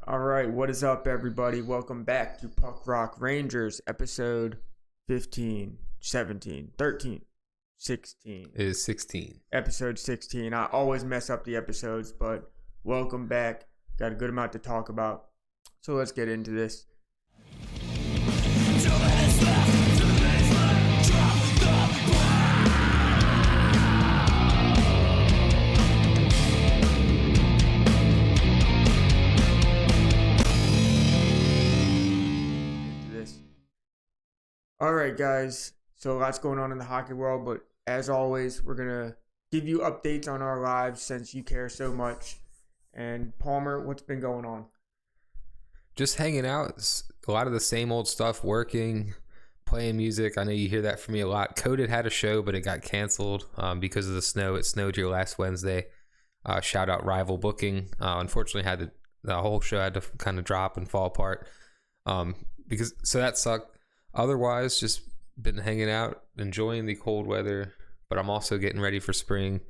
All right, what is up, everybody? Welcome back to Puck Rock Rangers, episode 15, 17, 13, 16. It is 16. Episode 16. I always mess up the episodes, but welcome back. Got a good amount to talk about. So let's get into this. All right, guys. So lots going on in the hockey world, but as always, we're going to give you updates on our lives since you care so much. And Palmer, what's been going on? Just hanging out. A lot of the same old stuff, working, playing music. I know you hear that from me a lot. Coded had a show, but it got canceled because of the snow. It snowed here last Wednesday. Shout out Rival Booking. Unfortunately, the whole show had to kind of drop and fall apart. So that sucked. Otherwise, just been hanging out, enjoying the cold weather, but I'm also getting ready for spring.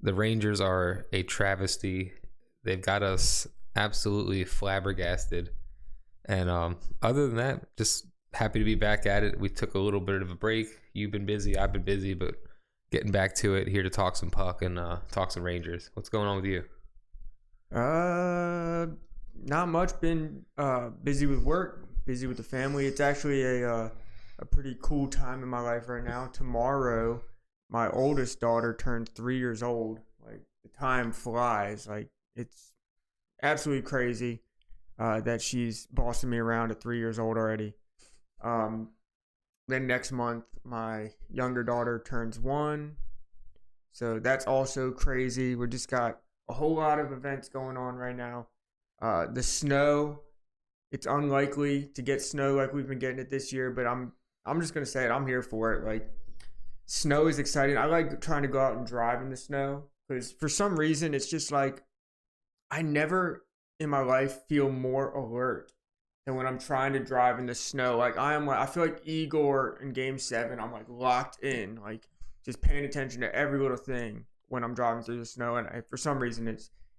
The Rangers are a travesty. They've got us absolutely flabbergasted. And other than that, just happy to be back at it. We took a little bit of a break. You've been busy, I've been busy, but getting back to it, here to talk some puck and talk some Rangers. What's going on with you? Not much. Been busy with work. Busy with the family. It's actually a pretty cool time in my life right now. Tomorrow, my oldest daughter turns 3 years old. Like, the time flies. Like, it's absolutely crazy that she's bossing me around at 3 years old already. Then next month, my younger daughter turns 1. So that's also crazy. We just got a whole lot of events going on right now. The snow. It's unlikely to get snow like we've been getting it this year, but I'm just going to say it. I'm here for it. Like, snow is exciting. I like trying to go out and drive in the snow because for some reason it's just like I never in my life feel more alert than when I'm trying to drive in the snow. Like, I feel like Igor in Game 7, I'm like locked in, like just paying attention to every little thing when I'm driving through the snow. And for some reason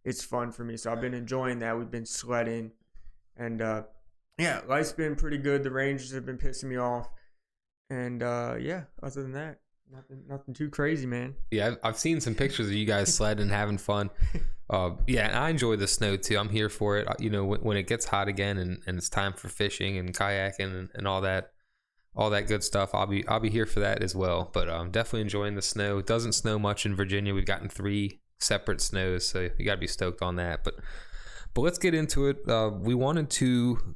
it's fun for me. So I've been enjoying that. We've been sledding. And, yeah, life's been pretty good. The Rangers have been pissing me off. And, yeah, other than that, nothing too crazy, man. Yeah, I've seen some pictures of you guys sledding and having fun. Yeah, and I enjoy the snow, too. I'm here for it. You know, when it gets hot again and it's time for fishing and kayaking and all that good stuff, I'll be here for that as well. But I'm definitely enjoying the snow. It doesn't snow much in Virginia. We've gotten 3 separate snows, so you got to be stoked on that. But let's get into it. We wanted to,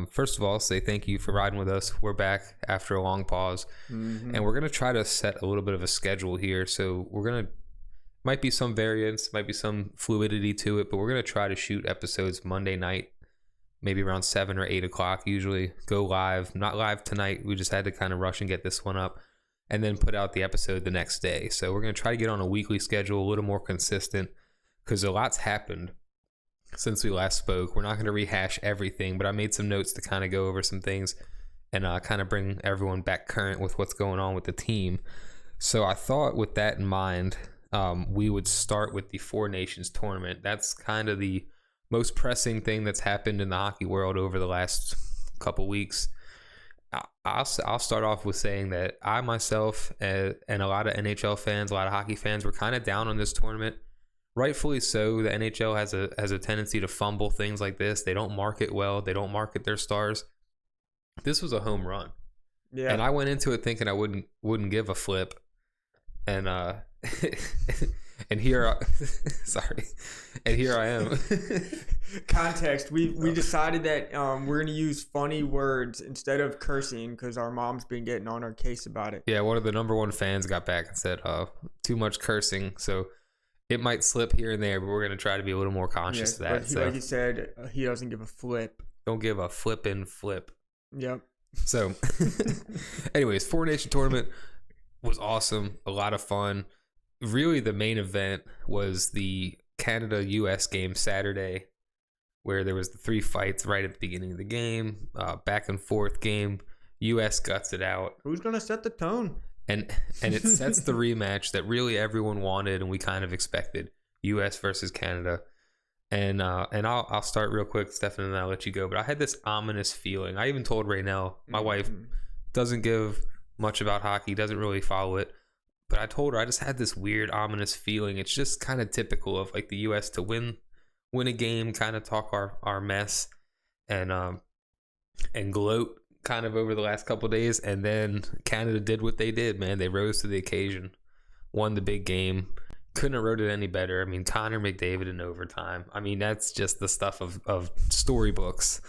first of all, say thank you for riding with us. We're back after a long pause, and we're going to try to set a little bit of a schedule here. So might be some variance, might be some fluidity to it, but we're going to try to shoot episodes Monday night, maybe around 7 or 8 o'clock usually. Go live. Not live tonight. We just had to kind of rush and get this one up, and then put out the episode the next day. So we're going to try to get on a weekly schedule, a little more consistent, because a lot's happened since we last spoke. We're not going to rehash everything, but I made some notes to kind of go over some things and kind of bring everyone back current with what's going on with the team. So I thought with that in mind, we would start with the Four Nations tournament. That's kind of the most pressing thing that's happened in the hockey world over the last couple weeks. I'll start off with saying that I myself and a lot of NHL fans, a lot of hockey fans were kind of down on this tournament. Rightfully so. The NHL has a tendency to fumble things like this. They don't market well. They don't market their stars. This was a home run. Yeah. And I went into it thinking I wouldn't give a flip. And and here and here I am. Context. We decided that we're going to use funny words instead of cursing because our mom's been getting on our case about it. Yeah, one of the number 1 fans got back and said too much cursing. So it might slip here and there, but we're going to try to be a little more conscious of that. But like you said, he doesn't give a flip. Don't give a flippin' flip. Yep. So, anyways, Four Nation tournament was awesome. A lot of fun. Really, the main event was the Canada-US game Saturday, where there was the 3 fights right at the beginning of the game, back and forth game. US guts it out. Who's going to set the tone? And it sets the rematch that really everyone wanted and we kind of expected. US versus Canada. And I'll start real quick, Stefan, and then I'll let you go. But I had this ominous feeling. I even told Raynell, my wife doesn't give much about hockey, doesn't really follow it. But I told her I just had this weird ominous feeling. It's just kind of typical of like the U.S. to win a game, kind of talk our mess, and gloat kind of over the last couple of days. And then Canada did what they did, man. They rose to the occasion, won the big game. Couldn't have wrote it any better. I mean, Connor McDavid in overtime. I mean, that's just the stuff of storybooks.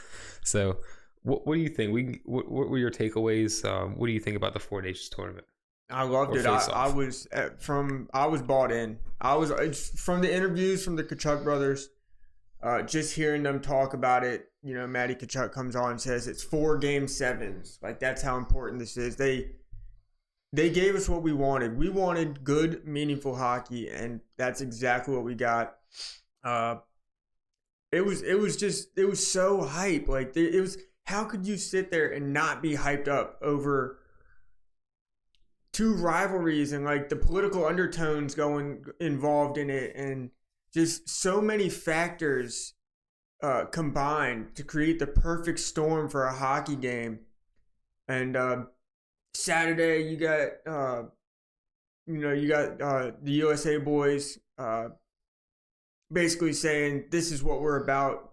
So what do you think? What were your takeaways? What do you think about the Four Nations tournament? I loved it. I was bought in. I was from the interviews from the Tkachuk brothers, just hearing them talk about it. You know, Matty Tkachuk comes on and says it's 4 game 7s. Like, that's how important this is. They gave us what we wanted. We wanted good, meaningful hockey, and that's exactly what we got. It was so hype. Like, it was. How could you sit there and not be hyped up over 2 rivalries and like the political undertones involved in it, and just so many factors combined to create the perfect storm for a hockey game. And Saturday you got the USA boys basically saying this is what we're about.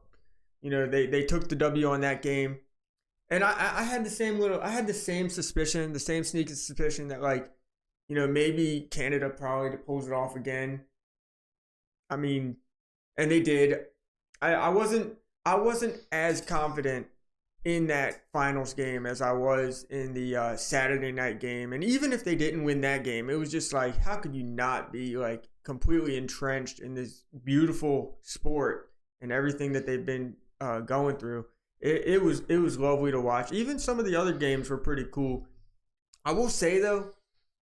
You know, they took the W on that game. And I had the same suspicion, the same sneaky suspicion that, like, you know, maybe Canada probably pulls it off again. I mean, and they did. I wasn't as confident in that finals game as I was in the Saturday night game. And even if they didn't win that game, it was just like, how could you not be like completely entrenched in this beautiful sport and everything that they've been going through? It was lovely to watch. Even some of the other games were pretty cool. I will say though,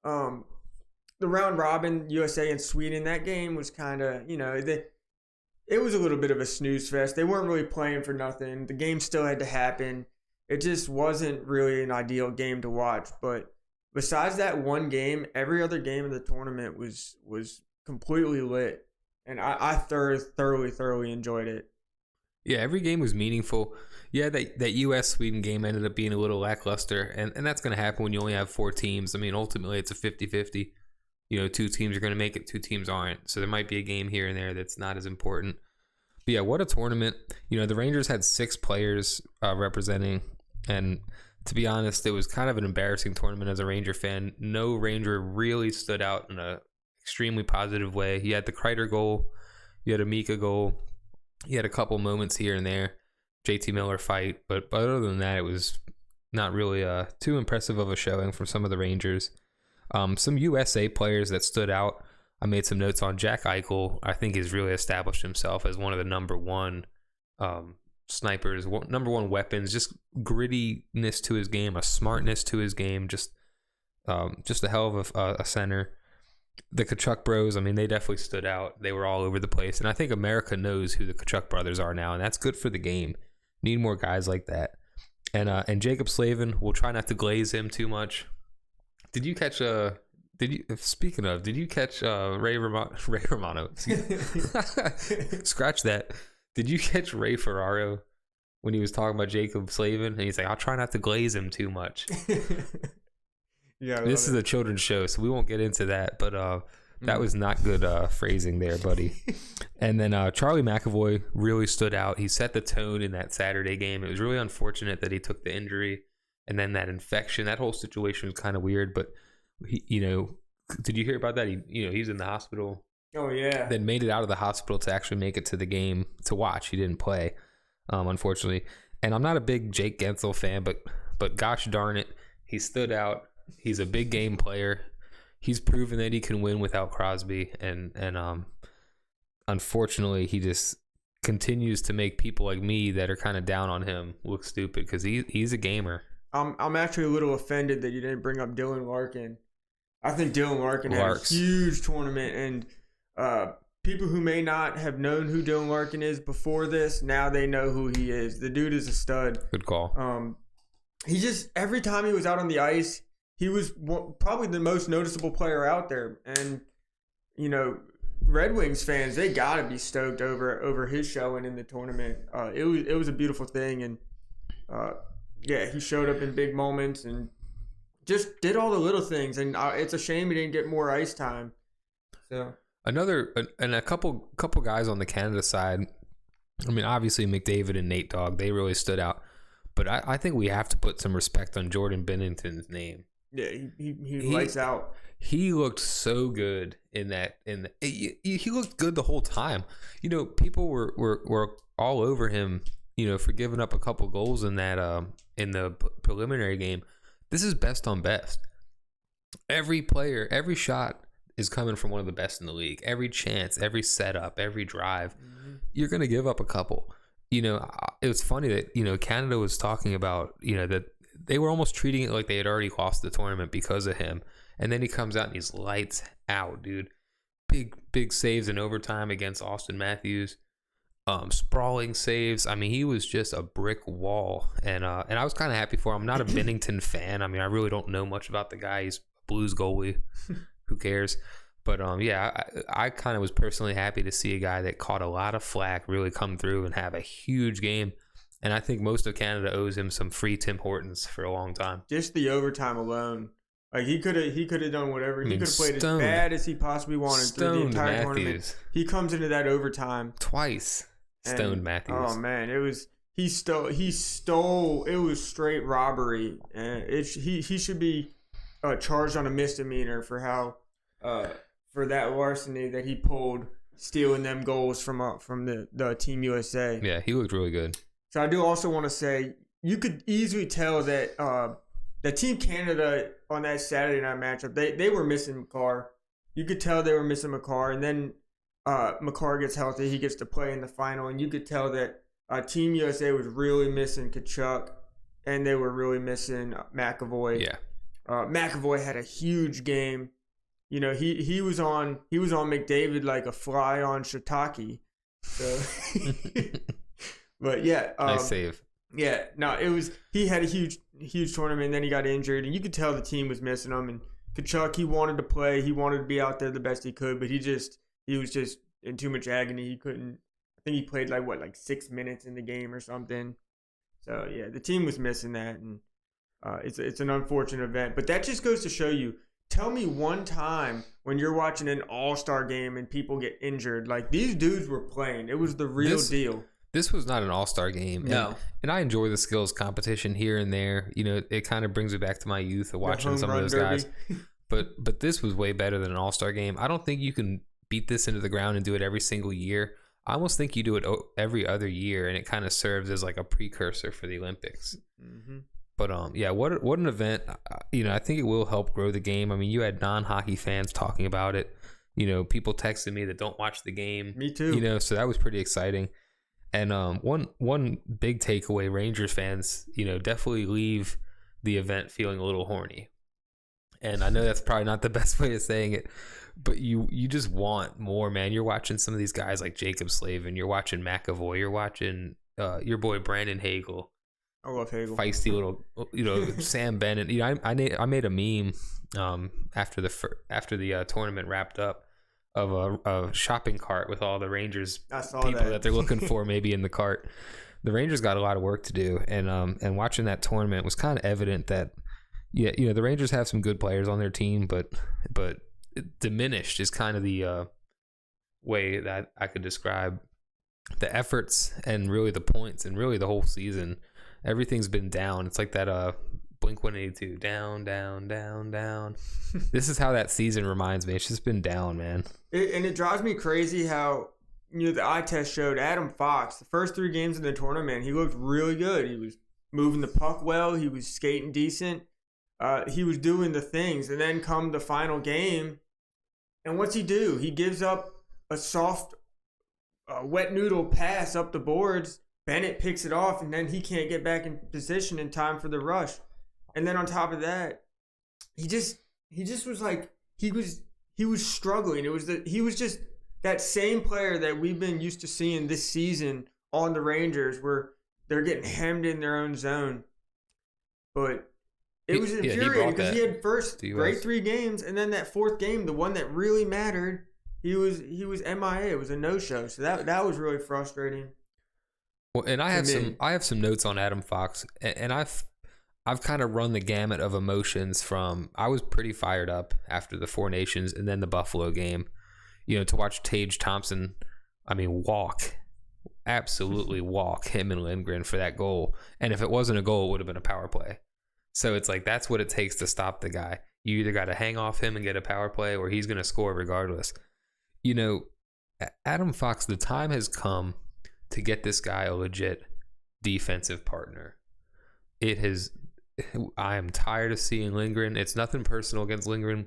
the round robin, USA and Sweden, that game was kind of, you know, it was a little bit of a snooze fest. They weren't really playing for nothing. The game still had to happen. It just wasn't really an ideal game to watch. But besides that one game, every other game in the tournament was completely lit, and I thoroughly enjoyed it. Yeah, every game was meaningful. Yeah, that U.S.-Sweden game ended up being a little lackluster, and that's going to happen when you only have 4 teams. I mean, ultimately, it's a 50-50. You know, 2 teams are going to make it, 2 teams aren't. So there might be a game here and there that's not as important. But yeah, what a tournament. You know, the Rangers had 6 players representing, and to be honest, it was kind of an embarrassing tournament as a Ranger fan. No Ranger really stood out in an extremely positive way. You had the Kreider goal. You had a Mika goal. You had a couple moments here and there. JT Miller fight. But other than that, it was not really too impressive of a showing from some of the Rangers. Some USA players that stood out. I made some notes on Jack Eichel. I think he's really established himself as one of the number 1 snipers, number 1 weapons. Just grittiness to his game, a smartness to his game. Just a hell of a center. The Tkachuk bros, I mean, they definitely stood out. They were all over the place. And I think America knows who the Tkachuk brothers are now, and that's good for the game. Need more guys like that. And Jacob Slavin, we'll try not to glaze him too much. Did you catch Speaking of, did you catch Ray Romano? Scratch that. Did you catch Ray Ferraro when he was talking about Jacob Slavin? And he's like, I'll try not to glaze him too much. Yeah, this is a children's show, so we won't get into that. But that was not good phrasing there, buddy. And then Charlie McAvoy really stood out. He set the tone in that Saturday game. It was really unfortunate that he took the injury and then that infection. That whole situation was kind of weird. But he, you know, did you hear about that? He's in the hospital. Oh yeah. Then made it out of the hospital to actually make it to the game to watch. He didn't play, unfortunately. And I'm not a big Jake Gensel fan, but gosh darn it, he stood out. He's a big game player. He's proven that he can win without Crosby, and unfortunately, he just continues to make people like me that are kind of down on him look stupid because he's a gamer. I'm actually a little offended that you didn't bring up Dylan Larkin. I think Dylan Larkin had a huge tournament, and people who may not have known who Dylan Larkin is before this, now they know who he is. The dude is a stud. Good call. He just, every time he was out on the ice, he was probably the most noticeable player out there. And, you know, Red Wings fans, they gotta be stoked over his showing in the tournament. It was a beautiful thing, and he showed up in big moments and just did all the little things. And it's a shame he didn't get more ice time. So a couple guys on the Canada side. I mean, obviously McDavid and Nate Dogg, they really stood out. But I think we have to put some respect on Jordan Binnington's name. Yeah, he lights out. He looked so good he looked good the whole time. You know, people were all over him, you know, for giving up a couple goals in that in the preliminary game. This is best on best. Every player, every shot is coming from one of the best in the league. Every chance, every setup, every drive, you're going to give up a couple. You know, it was funny that, you know, Canada was talking about, you know, that they were almost treating it like they had already lost the tournament because of him. And then he comes out and he's lights out, dude. Big saves in overtime against Austin Matthews. Sprawling saves. I mean, he was just a brick wall. And I was kind of happy for him. I'm not a Binnington fan. I mean, I really don't know much about the guy. He's a Blues goalie. Who cares? But I kind of was personally happy to see a guy that caught a lot of flack really come through and have a huge game. And I think most of Canada owes him some free Tim Hortons for a long time. Just the overtime alone. Like he could have done whatever. He could have played as bad as he possibly wanted through the entire tournament. He comes into that overtime twice. Stoned Matthews. Oh man, he stole. It was straight robbery, and he should be charged on a misdemeanor for how for that larceny that he pulled, stealing them goals from the Team USA. Yeah, he looked really good. So I do also want to say you could easily tell that the Team Canada on that Saturday night matchup, they were missing McCarr. You could tell they were missing McCarr, and then McCarr gets healthy. He gets to play in the final, and you could tell that Team USA was really missing Tkachuk, and they were really missing McAvoy. Yeah, McAvoy had a huge game. You know, he was on McDavid like a fly on shiitake. So, but yeah, nice save. Yeah, no, he had a huge tournament, and then he got injured, and you could tell the team was missing him. And Tkachuk, he wanted to play, he wanted to be out there the best he could, but he was just in too much agony. He couldn't. I think he played like 6 minutes in the game or something. So yeah, the team was missing that, and it's an unfortunate event. But that just goes to show you. Tell me one time when you're watching an all-star game and people get injured. Like, these dudes were playing. It was the real deal. This was not an all-star game. No. And I enjoy the skills competition here and there. You know, it kind of brings me back to my youth of watching some of those guys. But this was way better than an all-star game. I don't think you can beat this into the ground and do it every single year. I almost think you do it every other year, and it kind of serves as like a precursor for the Olympics. Mm-hmm. But what an event. You know, I think it will help grow the game. I mean, you had non-hockey fans talking about it. You know, people texting me that don't watch the game. Me too. You know, so that was pretty exciting. And one big takeaway, Rangers fans, you know, definitely leave the event feeling a little horny. And I know that's probably not the best way of saying it, but you just want more, man. You're watching some of these guys like Jacob Slavin. You're watching McAvoy. You're watching your boy Brandon Hagel. I love Hagel. Feisty little, you know, Sam Bennett. You know, I made a meme after the tournament wrapped up of a shopping cart with all the Rangers people that they're looking for maybe in the cart. The Rangers got a lot of work to do, and watching that tournament was kind of evident that you know, the Rangers have some good players on their team, but diminished is kind of the way that I could describe the efforts and really the points and really the whole season. Everything's been down. It's like that Blink-182, down, down, down, down. This is how that season reminds me. It's just been down, man. And it drives me crazy how, you know, the eye test showed Adam Fox, the first 3 games in the tournament, he looked really good. He was moving the puck well. He was skating decent. He was doing the things. And then come the final game, and what's he do? He gives up a soft, wet noodle pass up the boards. Bennett picks it off, and then he can't get back in position in time for the rush. And then on top of that, he just was like, he was struggling. He was just that same player that we've been used to seeing this season on the Rangers, where they're getting hemmed in their own zone. But it was infuriating because he had first great 3 games, and then that 4th game, the one that really mattered, he was MIA. It was a no-show. So that was really frustrating. Well, and I have some notes on Adam Fox, and I've kind of run the gamut of emotions from I was pretty fired up after the Four Nations and then the Buffalo game. To watch Tage Thompson, absolutely walk him and Lindgren for that goal. And if it wasn't a goal, it would have been a power play. So it's like that's what it takes to stop the guy. You either got to hang off him and get a power play, or he's going to score regardless. Adam Fox, the time has come to get this guy a legit defensive partner. I am tired of seeing Lindgren. It's nothing personal against Lindgren.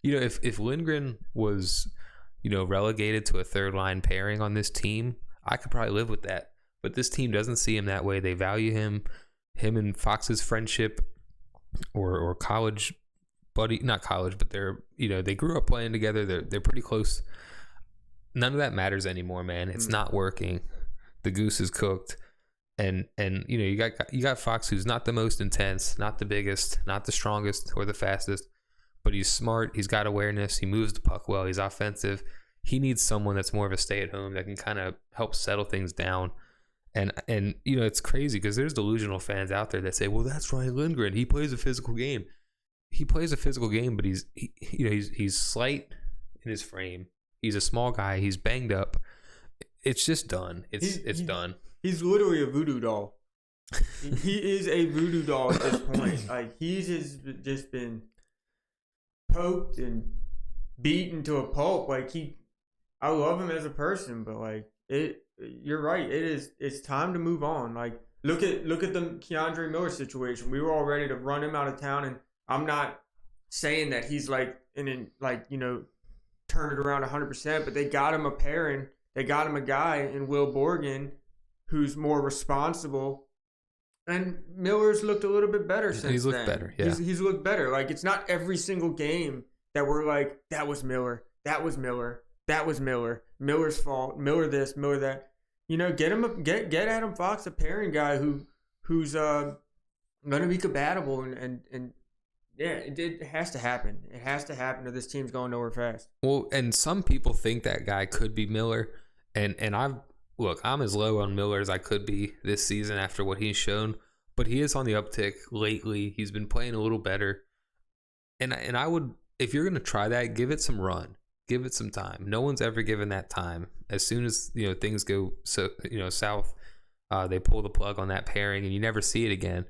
If Lindgren was, relegated to a third line pairing on this team, I could probably live with that. But this team doesn't see him that way. They value him and Fox's friendship or college buddy, not college, but they grew up playing together. They're pretty close. None of that matters anymore, man. It's not working. The goose is cooked. And you got Fox, who's not the most intense, not the biggest, not the strongest or the fastest, but he's smart. He's got awareness. He moves the puck well. He's offensive. He needs someone that's more of a stay-at-home that can kind of help settle things down. And it's crazy because there's delusional fans out there that say, well, that's Ryan Lindgren. He plays a physical game. He plays a physical game, but he's slight in his frame. He's a small guy. He's banged up. It's just done. It's done. He's literally a voodoo doll. He is a voodoo doll at this point. Like he's just been poked and beaten to a pulp. Like I love him as a person, but like you're right. It's time to move on. Like look at the Keandre Miller situation. We were all ready to run him out of town, and I'm not saying that he's turn it around 100%, but they got him a pairing. They got him a guy in Will Borgen who's more responsible. And Miller's looked a little bit better since then. He's looked better, yeah. He's looked better. Like, it's not every single game that we're like, that was Miller, that was Miller, that was Miller, Miller's fault, Miller this, Miller that. Get Adam Fox a pairing guy who's going to be compatible and yeah, it has to happen. It has to happen or this team's going nowhere fast. Well, and some people think that guy could be Miller, and I'm as low on Miller as I could be this season after what he's shown, but he is on the uptick lately. He's been playing a little better, and I would, if you're gonna try that, give it some run, give it some time. No one's ever given that time. As soon as things go south, they pull the plug on that pairing, and you never see it again.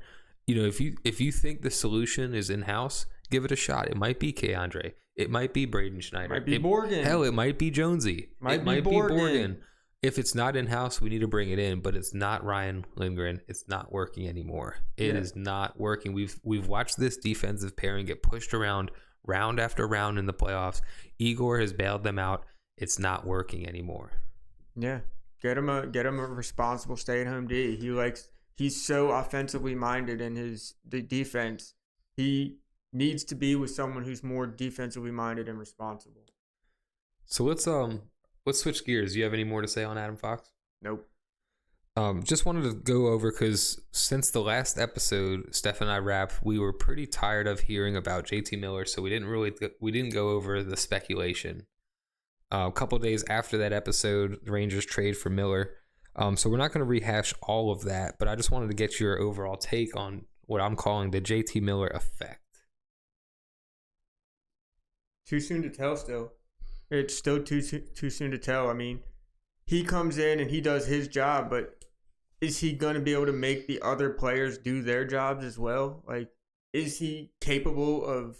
If you think the solution is in house, give it a shot. It might be Keandre. It might be Braden Schneider. It might be Borgen. Hell, it might be Jonesy. It might be Borgen. If it's not in house, we need to bring it in. But it's not Ryan Lindgren. It's not working anymore. It is not working. We've watched this defensive pairing get pushed around round after round in the playoffs. Igor has bailed them out. It's not working anymore. Yeah, get him a responsible stay-at-home D. He's so offensively minded in the defense. He needs to be with someone who's more defensively minded and responsible. So let's switch gears. Do you have any more to say on Adam Fox? Nope. Just wanted to go over because since the last episode, Steph and I wrapped, we were pretty tired of hearing about JT Miller, so we didn't go over the speculation. A couple of days after that episode, the Rangers trade for Miller. So we're not going to rehash all of that, but I just wanted to get your overall take on what I'm calling the JT Miller effect. Too soon to tell still. It's still too soon to tell. I mean, he comes in and he does his job, but is he going to be able to make the other players do their jobs as well? Like, is he capable of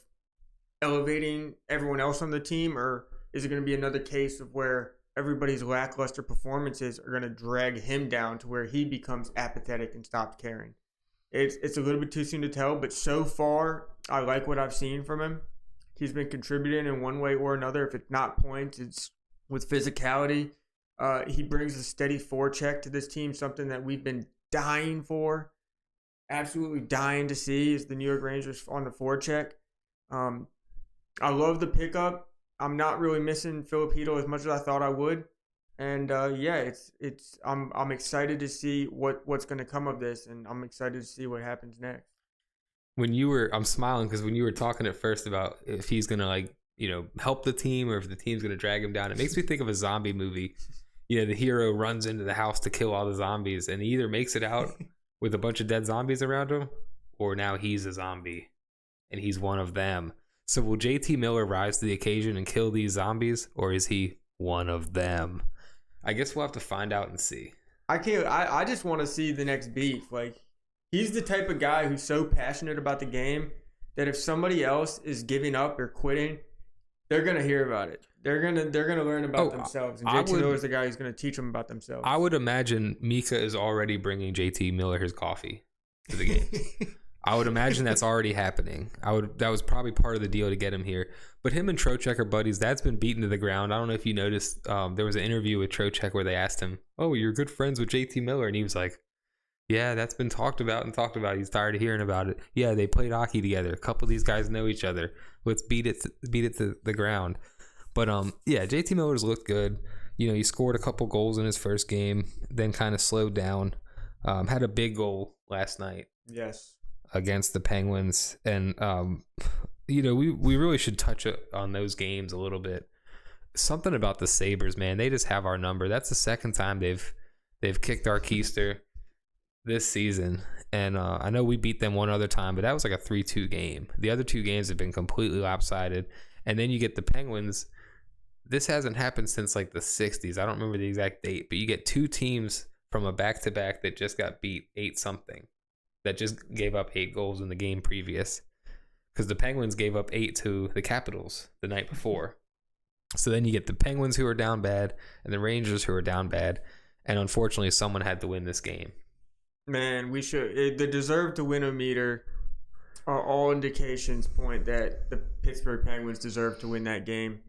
elevating everyone else on the team, or is it going to be another case of where everybody's lackluster performances are going to drag him down to where he becomes apathetic and stops caring? It's a little bit too soon to tell, but so far, I like what I've seen from him. He's been contributing in one way or another. If it's not points, it's with physicality. He brings a steady forecheck to this team, something that we've been dying for, absolutely dying to see is the New York Rangers on the forecheck. I love the pickup. I'm not really missing Filipino as much as I thought I would. And I'm excited to see what's going to come of this, and I'm excited to see what happens next. I'm smiling because when you were talking at first about if he's going to help the team or if the team's going to drag him down. It makes me think of a zombie movie. The hero runs into the house to kill all the zombies, and he either makes it out with a bunch of dead zombies around him, or now he's a zombie and he's one of them. So will JT Miller rise to the occasion and kill these zombies, or is he one of them? I guess we'll have to find out and see. I just want to see the next beef. Like, he's the type of guy who's so passionate about the game that if somebody else is giving up or quitting, they're gonna hear about it. They're gonna learn about themselves. And JT Miller is the guy who's gonna teach them about themselves. I would imagine Mika is already bringing JT Miller his coffee to the game. I would imagine that's already happening. That was probably part of the deal to get him here. But him and Trocheck are buddies. That's been beaten to the ground. I don't know if you noticed. There was an interview with Trocheck where they asked him, "Oh, you're good friends with JT Miller," and he was like, "Yeah, that's been talked about. He's tired of hearing about it. Yeah, they played hockey together. A couple of these guys know each other. Let's beat it to the ground." But yeah, JT Miller's looked good. He scored a couple goals in his first game, then kind of slowed down. Had a big goal last night. Yes. Against the Penguins, and we really should touch on those games a little bit. Something about the Sabres, man, they just have our number. That's the second time they've kicked our keister this season, and I know we beat them one other time, but that was like a 3-2 game. The other two games have been completely lopsided, and then you get the Penguins. This hasn't happened since like the 60s. I don't remember the exact date, but you get two teams from a back-to-back that just got beat 8-something. That just gave up 8 goals in the game previous, because the Penguins gave up 8 to the Capitals the night before. So then you get the Penguins, who are down bad, and the Rangers, who are down bad, and unfortunately someone had to win this game. Man, we should. The deserve to win meter are all indications point that the Pittsburgh Penguins deserve to win that game.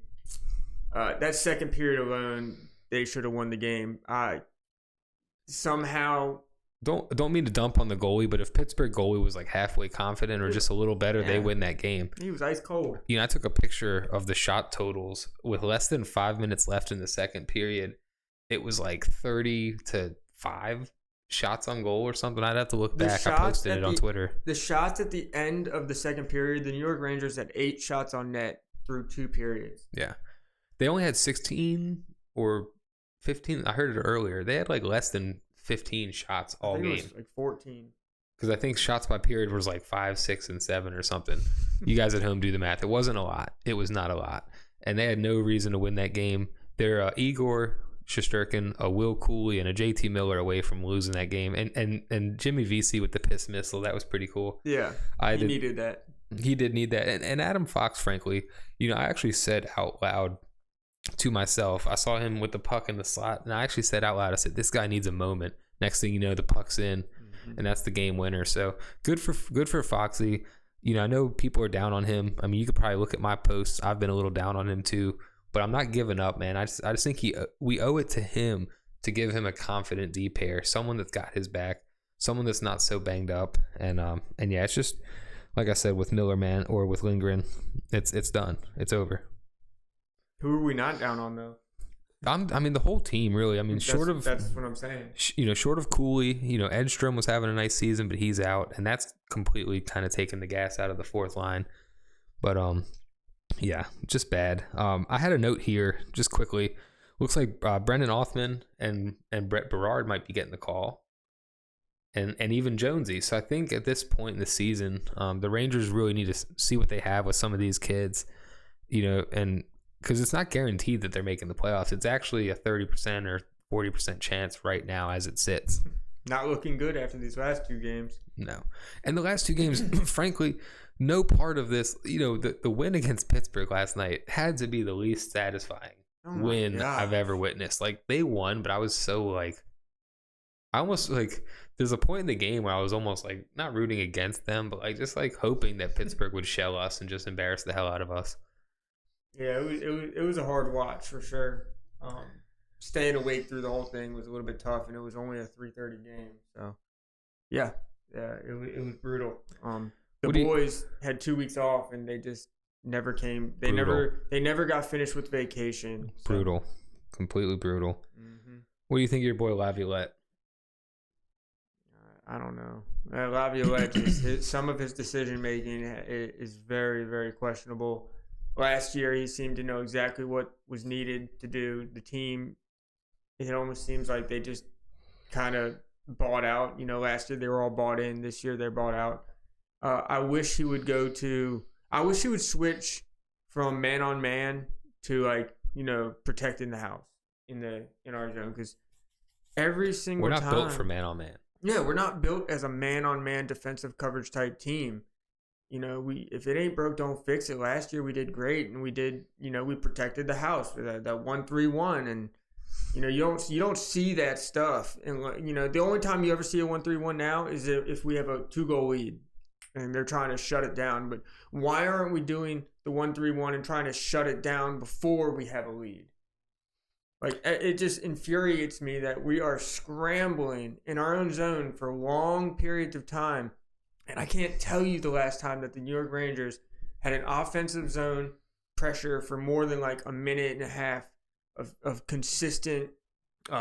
That second period alone, they should have won the game. Somehow. Don't mean to dump on the goalie, but if Pittsburgh goalie was like halfway confident or just a little better, they win that game. He was ice cold. I took a picture of the shot totals with less than 5 minutes left in the second period. It was like 30-5 shots on goal or something. I'd have to look back. I posted it on Twitter. The shots at the end of the second period, the New York Rangers had 8 shots on net through 2 periods. Yeah. They only had 16 or 15. I heard it earlier. They had like less than 15 shots all game. It was like 14. Because I think shots by period was like 5, 6, and 7 or something. You guys at home do the math. It wasn't a lot. It was not a lot. And they had no reason to win that game. They're Igor Shesterkin, a Will Cooley, and a JT Miller away from losing that game. And Jimmy Vesey with the piss missile. That was pretty cool. Yeah, he needed that. He did need that. And Adam Fox, frankly, I actually said out loud to myself, I saw him with the puck in the slot, and I actually said out loud, I said, this guy needs a moment. Next thing you know, the puck's in, and that's the game winner. So good for Foxy. I know people are down on him. I mean, you could probably look at my posts. I've been a little down on him too, but I'm not giving up, man. I just think we owe it to him to give him a confident D pair, someone that's got his back, someone that's not so banged up, and yeah, it's just like I said with Miller, man, or with Lindgren, it's done. It's over. Who are we not down on though? I mean, the whole team, really. I mean, that's what I'm saying. Short of Cooley, Edstrom was having a nice season, but he's out, and that's completely kind of taking the gas out of the fourth line. But yeah, just bad. I had a note here, just quickly. Looks like Brendan Othman and Brett Berard might be getting the call, and even Jonesy. So I think at this point in the season, the Rangers really need to see what they have with some of these kids, and. Because it's not guaranteed that they're making the playoffs. It's actually a 30% or 40% chance right now as it sits. Not looking good after these last 2 games. No. And the last 2 games, frankly, no part of this, the win against Pittsburgh last night had to be the least satisfying win I've ever witnessed. Like, they won, but I was so, like, I almost, like, there's a point in the game where I was almost, like, not rooting against them, but, like, just, like, hoping that Pittsburgh would shell us and just embarrass the hell out of us. Yeah, it was a hard watch for sure. Staying awake through the whole thing was a little bit tough, and it was only a 3:30 game. So, yeah, it was brutal. The boys had 2 weeks off, and they just never came. They never got finished with vacation. So. Brutal, completely brutal. Mm-hmm. What do you think of your boy Laviolette? I don't know. Laviolette, some of his decision making is very, very questionable. last year he seemed to know exactly what was needed to do. The team, it almost seems like they just kind of bought out. Last year they were all bought in. This year they're bought out. I wish he would switch from man on man to protecting the house in our zone, because every single time we're not built for man on man. Yeah, we're not built as a man on man defensive coverage type team. If it ain't broke, don't fix it. Last year we did great, and we protected the house with that 1-3-1, and you don't see that stuff. And the only time you ever see a 1-3-1 now is if we have a 2-goal lead and they're trying to shut it down. But why aren't we doing the 1-3-1 and trying to shut it down before we have a lead? Like, it just infuriates me that we are scrambling in our own zone for long periods of time. And I can't tell you the last time that the New York Rangers had an offensive zone pressure for more than like a minute and a half of consistent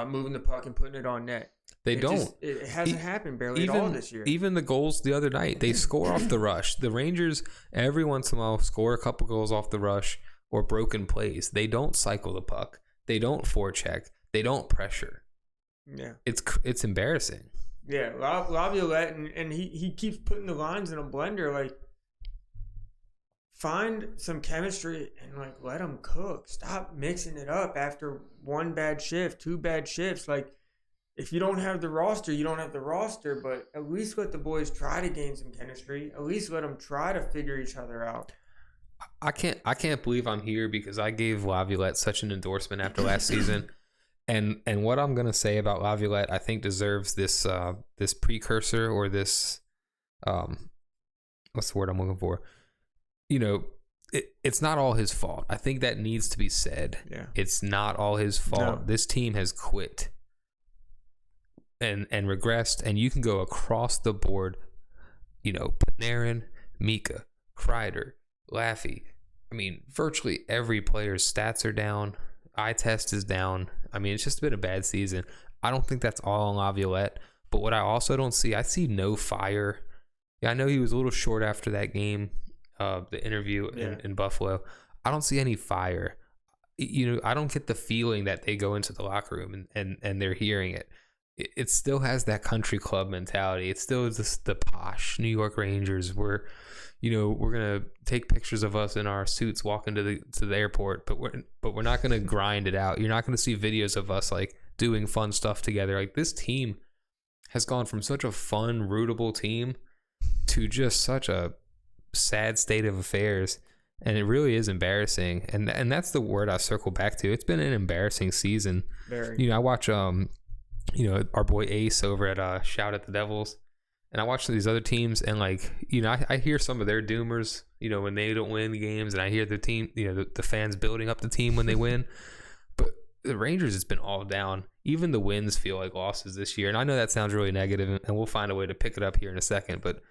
moving the puck and putting it on net. It hasn't happened barely at all this year. Even the goals the other night, they score off the rush. The Rangers, every once in a while, score a couple goals off the rush or broken plays. They don't cycle the puck. They don't forecheck. They don't pressure. Yeah. It's embarrassing. Yeah, Laviolette, and he keeps putting the lines in a blender. Like, find some chemistry and let them cook. Stop mixing it up after one bad shift, 2 bad shifts. Like, if you don't have the roster, you don't have the roster. But at least let the boys try to gain some chemistry. At least let them try to figure each other out. I can't believe I'm here because I gave Laviolette such an endorsement after last season. And what I'm gonna say about Laviolette, I think deserves this this precursor, or this what's the word I'm looking for? It's not all his fault. I think that needs to be said. Yeah. It's not all his fault. No. This team has quit and regressed, and you can go across the board. Panarin, Mika, Kreider, Laffy. I mean, virtually every player's stats are down. Eye test is down. I mean, it's just been a bad season. I don't think that's all on Laviolette. But what I also don't see, I see no fire. Yeah, I know he was a little short after that game, the interview in Buffalo. I don't see any fire. I don't get the feeling that they go into the locker room and they're hearing it. It still has that country club mentality. It's still just the posh New York Rangers. We're gonna take pictures of us in our suits walking to the airport, but we're not gonna grind it out. You're not gonna see videos of us doing fun stuff together. Like, this team has gone from such a fun, rootable team to just such a sad state of affairs, and it really is embarrassing. And that's the word I circle back to. It's been an embarrassing season. Very. I watch our boy Ace over at Shout at the Devils. And I watch these other teams, and I hear some of their doomers, when they don't win the games, and I hear the team, the fans building up the team when they win. But the Rangers, it's been all down. Even the wins feel like losses this year. And I know that sounds really negative, and we'll find a way to pick it up here in a second. But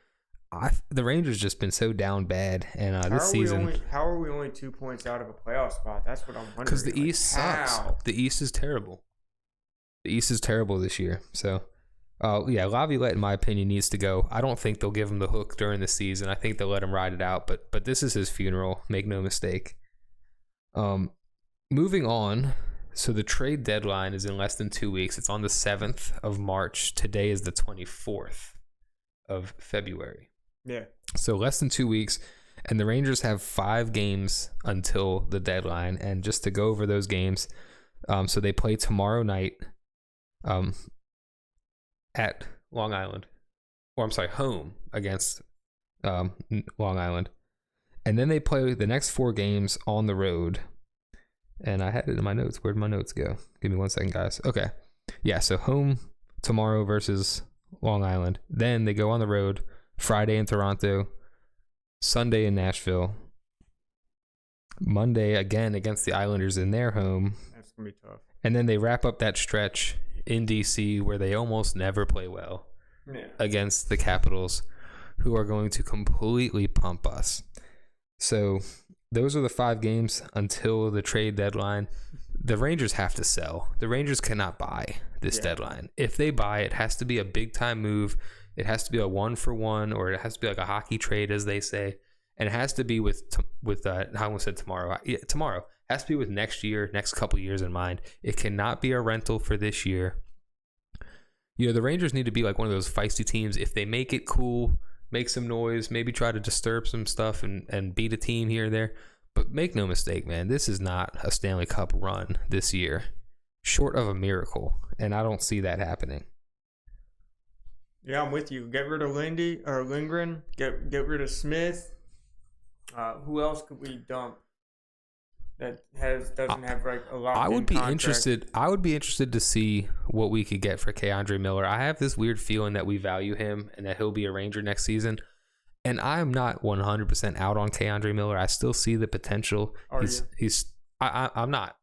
the Rangers just been so down bad, and this season. How are we only 2 points out of a playoff spot? That's what I'm wondering. Because the East sucks. The East is terrible. The East is terrible this year. So. Laviolette, in my opinion, needs to go. I don't think they'll give him the hook during the season. I think they'll let him ride it out, but this is his funeral. Make no mistake. Moving on. So the trade deadline is in less than 2 weeks. It's on the 7th of March. Today is the 24th of February. Yeah. So less than 2 weeks, and the Rangers have 5 games until the deadline. And just to go over those games, so they play tomorrow night. At Long Island, home against Long Island. And then they play the next 4 games on the road. And I had it in my notes. Where'd my notes go? Give me 1 second, guys. Okay. Yeah, so home tomorrow versus Long Island. Then they go on the road Friday in Toronto, Sunday in Nashville, Monday again against the Islanders in their home. That's going to be tough. And then they wrap up that stretch in DC, where they almost never play well against the Capitals, who are going to completely pump us. So those are the 5 games until the trade deadline. The Rangers have to sell. The Rangers cannot buy this deadline. If they buy, it has to be a big time move. It has to be a 1-for-1, or it has to be like a hockey trade, as they say. and it has to be with I almost said tomorrow. Yeah, tomorrow has to be with next year, next couple years in mind. It cannot be a rental for this year. The Rangers need to be like one of those feisty teams. If they make it cool, make some noise, maybe try to disturb some stuff and beat a team here and there. But make no mistake, man, this is not a Stanley Cup run this year, short of a miracle, and I don't see that happening. Yeah, I'm with you. Get rid of Lindgren. Get rid of Smith. Who else could we dump that doesn't have like a lot? I would be interested. I would be interested to see what we could get for K'Andre Miller. I have this weird feeling that we value him and that he'll be a Ranger next season. And I'm not 100% out on K'Andre Miller. I still see the potential. I'm not.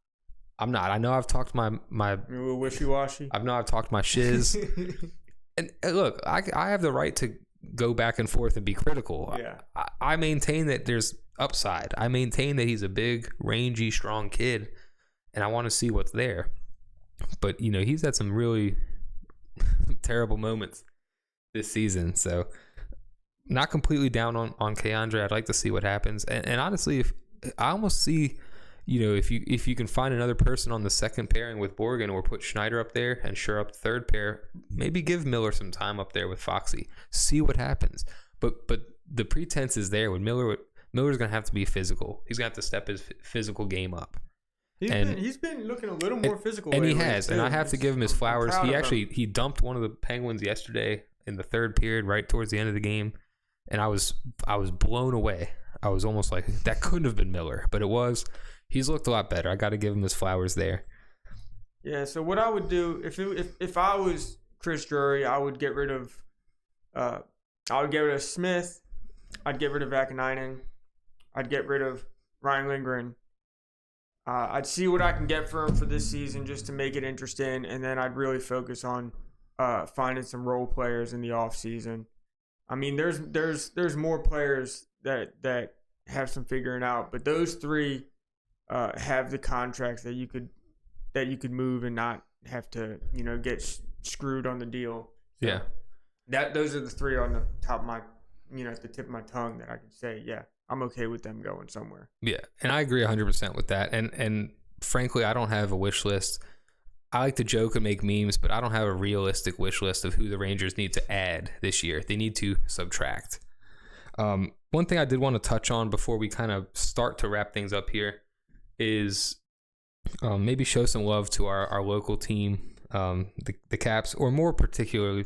I know I've talked my a little wishy-washy. I've talked my shiz. And look, I have the right to go back and forth and be critical. Yeah. I maintain that there's upside. I maintain that he's a big, rangy, strong kid, and I want to see what's there. But, he's had some really terrible moments this season. So, not completely down on K'Andre. I'd like to see what happens. And honestly, if I almost see, if you can find another person on the second pairing with Borgen or put Schneider up there and shore up the third pair, maybe give Miller some time up there with Foxy. See what happens. But the pretense is there when Miller's going to have to be physical. He's going to have to step his physical game up. He's been looking a little more physical. And he has. And I have to give him his flowers. He dumped one of the Penguins yesterday in the third period right towards the end of the game. And I was blown away. I was almost like, that couldn't have been Miller, but it was. He's looked a lot better. I got to give him his flowers there. Yeah. So what I would do if I was Chris Drury, I would get rid of Smith. I'd get rid of Vakanainen. I'd get rid of Ryan Lindgren. I'd see what I can get for him for this season just to make it interesting, and then I'd really focus on finding some role players in the off season. I mean, there's more players that have some figuring out, but those three have the contracts that you could move and not have to get screwed on the deal. So yeah, those are the three on the top of my at the tip of my tongue that I can say I'm okay with them going somewhere. Yeah, and I agree 100% with that. And frankly, I don't have a wish list. I like to joke and make memes, but I don't have a realistic wish list of who the Rangers need to add this year. They need to subtract. One thing I did want to touch on before we kind of start to wrap things up here is maybe show some love to our local team, the Caps, or more particularly,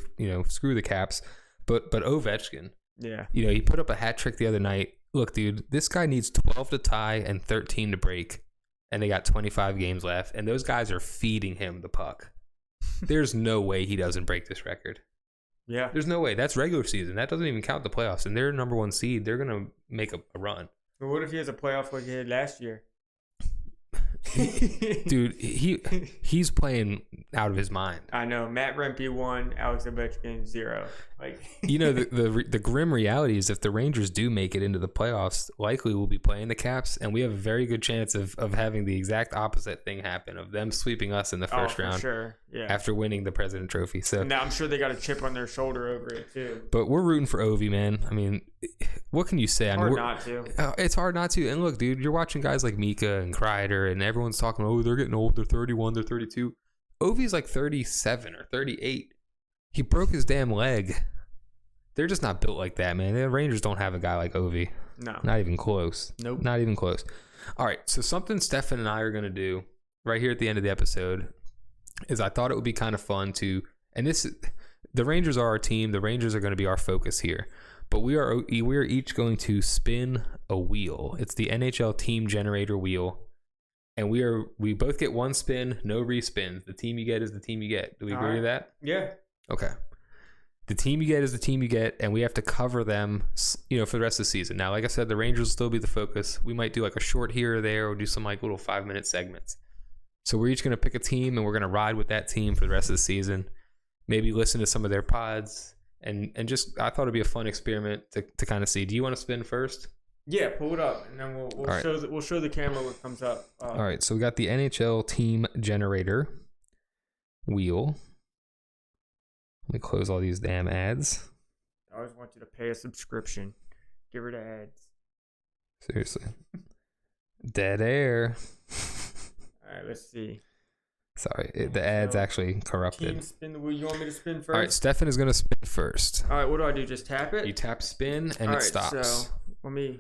screw the Caps, but Ovechkin. Yeah. He put up a hat trick the other night. Look, dude, this guy needs 12 to tie and 13 to break, and they got 25 games left, and those guys are feeding him the puck. There's no way he doesn't break this record. Yeah. There's no way. That's regular season. That doesn't even count the playoffs, and they're number one seed. They're going to make a run. But what if he has a playoff like he had last year? Dude, he's playing out of his mind. I know. Matt Rempe 1, Alex Ovechkin 0. The grim reality is if the Rangers do make it into the playoffs, likely we'll be playing the Caps, and we have a very good chance of having the exact opposite thing happen, of them sweeping us in the first round. Sure. Yeah. After winning the President Trophy. So now I'm sure they got a chip on their shoulder over it too. But we're rooting for Ovi, man. I mean, what can you say? Hard not to. It's hard not to. And look, dude, you're watching guys like Mika and Kreider, and everyone's talking, oh, they're getting old. They're 31. They're 32. Ovi's like 37 or 38. He broke his damn leg. They're just not built like that, man. The Rangers don't have a guy like Ovi. No. Not even close. Nope. Not even close. All right, so something Stefan and I are going to do right here at the end of the episode is I thought it would be kind of fun to, and the Rangers are our team. The Rangers are going to be our focus here. But we are each going to spin a wheel. It's the NHL team generator wheel. And we both get one spin, no respins. The team you get is the team you get. Do we agree to that? Yeah. Okay. The team you get is the team you get, and we have to cover them, for the rest of the season. Now, like I said, the Rangers will still be the focus. We might do like a short here or there, or do some like little 5-minute segments. So we're each going to pick a team, and we're going to ride with that team for the rest of the season. Maybe listen to some of their pods, and just I thought it'd be a fun experiment to kind of see. Do you want to spin first? Yeah, pull it up, and then we'll show the camera what comes up. All right, so we got the NHL team generator wheel. Let me close all these damn ads. I always want you to pay a subscription. Get rid of ads. Seriously. Dead air. All right, let's see. Sorry, the ad's actually corrupted. Team spin the wheel. You want me to spin first? All right, Stefan is going to spin first. All right, what do I do? Just tap it? You tap spin and it stops. So let me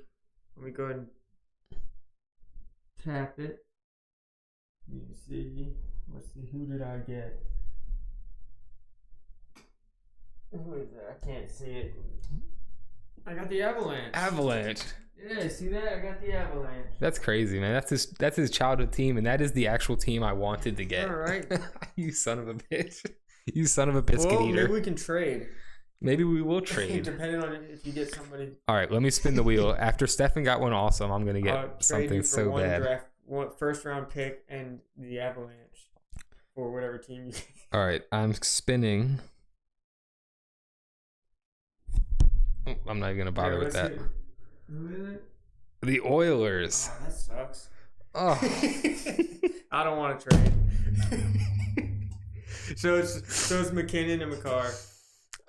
go ahead and tap it. You can see. Let's see, who did I get? Who is that? I can't see it. I got the Avalanche. Avalanche. Yeah, see that? I got the Avalanche. That's crazy, man. That's his childhood team, and that is the actual team I wanted to get. All right. You son of a bitch. You son of a biscuit eater. Maybe we can trade. Maybe we will trade. Depending on if you get somebody. All right, let me spin the wheel. After Stefan got one awesome, I'm going to get something so bad. First round pick and the Avalanche for whatever team you get. All right, I'm spinning. I'm not even going to bother with that. Who is it? The Oilers. Oh, that sucks. Oh. I don't want to trade. so it's McKinnon and McCarr.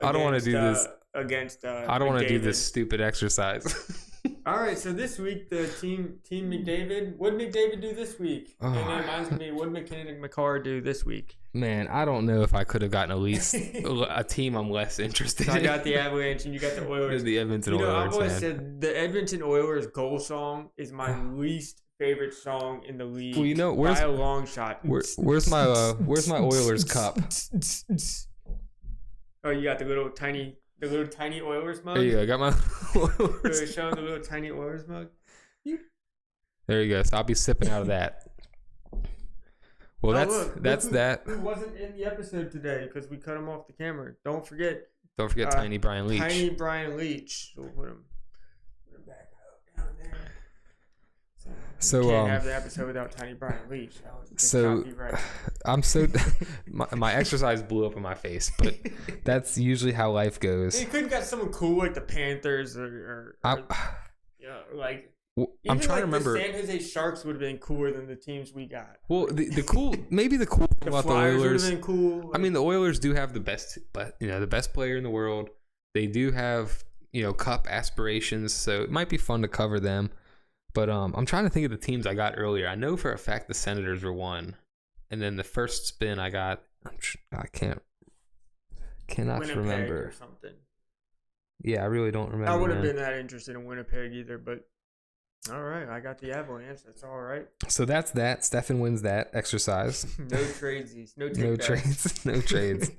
I don't want to do this. I don't want to do this stupid exercise. All right, so this week the team McDavid. What did McDavid do this week? And it reminds me, what did McKinnon and McCarr do this week? Man, I don't know if I could have gotten at least a team I'm less interested in. I got the Avalanche and you got the Oilers. The Edmonton Oilers. I've always said the Edmonton Oilers goal song is my least favorite song in the league. Well, by a long shot. Where's my Oilers cup? Oh, you got the little tiny Oilers mug? Yeah, I got my Oilers. So showing the little tiny Oilers mug. There you go. So I'll be sipping out of that. Well, that's that. Who wasn't in the episode today because we cut him off the camera. Don't forget Tiny Brian Leach. Tiny Brian Leach. So put him back up down there. So can't have the episode without Tiny Brian Leach. So I'm so my exercise blew up in my face, but that's usually how life goes. You couldn't got someone cool like the Panthers or like. I'm trying to remember. The San Jose Sharks would have been cooler than the teams we got. Well, the cool thing about the Oilers would have been cool. Like, I mean, the Oilers do have the best player in the world. They do have cup aspirations, so it might be fun to cover them. But I'm trying to think of the teams I got earlier. I know for a fact the Senators were one, and then the first spin I got, cannot Winnipeg remember or something. Yeah, I really don't remember. I wouldn't have been that interested in Winnipeg either, but. All right, I got the Avalanche. That's all right. So that's that. Stefan wins that exercise. No tradesies. No trades. No trades.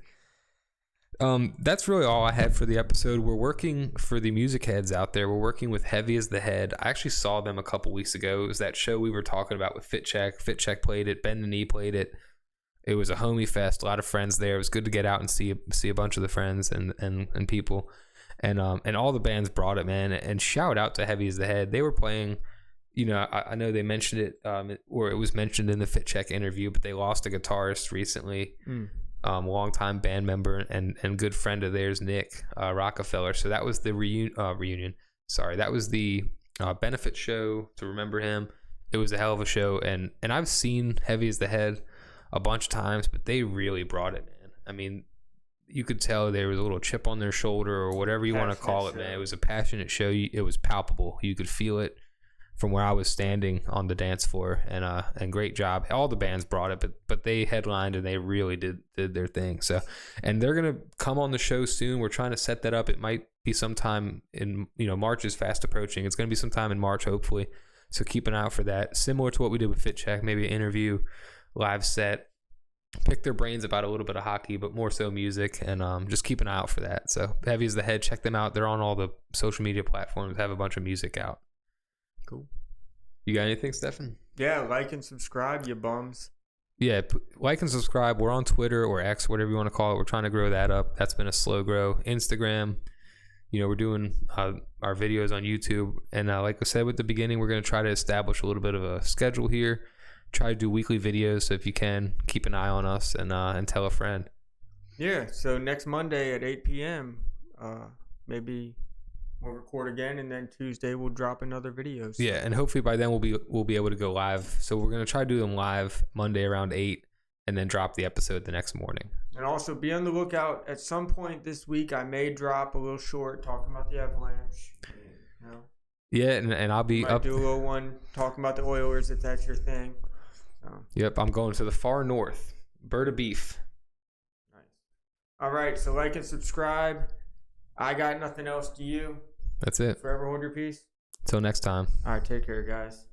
That's really all I had for the episode. We're working for the music heads out there. We're working with Heavy as the Head. I actually saw them a couple weeks ago. It was that show we were talking about with Fit Check. Fit Check played it. Bend the Knee played it. It was a homie fest. A lot of friends there. It was good to get out and see a bunch of the friends and people. And all the bands brought it, man. And shout out to Heavy as the Head. They were playing, I know they mentioned it, or it was mentioned in the Fit Check interview, but they lost a guitarist recently, longtime band member and good friend of theirs, Nick Rockefeller. So that was the reunion. Sorry, that was the benefit show to remember him. It was a hell of a show, and I've seen Heavy as the Head a bunch of times, but they really brought it, man. I mean, you could tell there was a little chip on their shoulder or whatever you want to call it, man. It was a passionate show. It was palpable. You could feel it from where I was standing on the dance floor, and great job. All the bands brought it, but they headlined and they really did their thing. So, and they're going to come on the show soon. We're trying to set that up. It might be sometime in, March is fast approaching. It's going to be sometime in March, hopefully. So keep an eye out for that. Similar to what we did with Fit Check, maybe an interview, live set. Pick their brains about a little bit of hockey, but more so music, and just keep an eye out for that. So Heavy as the Head, check them out. They're on all the social media platforms, have a bunch of music out. Cool. You got anything, Stefan? Yeah, like and subscribe, you bums. Yeah, like and subscribe. We're on Twitter or X, whatever you want to call it. We're trying to grow that up. That's been a slow grow. Instagram, we're doing our videos on YouTube. And like I said at the beginning, we're going to try to establish a little bit of a schedule here. Try to do weekly videos, so if you can, keep an eye on us and tell a friend. Yeah, so next Monday at 8 p.m., maybe we'll record again, and then Tuesday we'll drop another video. So. Yeah, and hopefully by then we'll be able to go live. So we're going to try to do them live Monday around 8, and then drop the episode the next morning. And also be on the lookout. At some point this week, I may drop a little short talking about the Avalanche. Yeah, and I'll be Might up. do a little one talking about the Oilers if that's your thing. So. Yep, I'm going to the far north. Bird of beef. Nice. All right, so like and subscribe. I got nothing else to you. That's it. Forever hold your peace. Until next time. All right, take care, guys.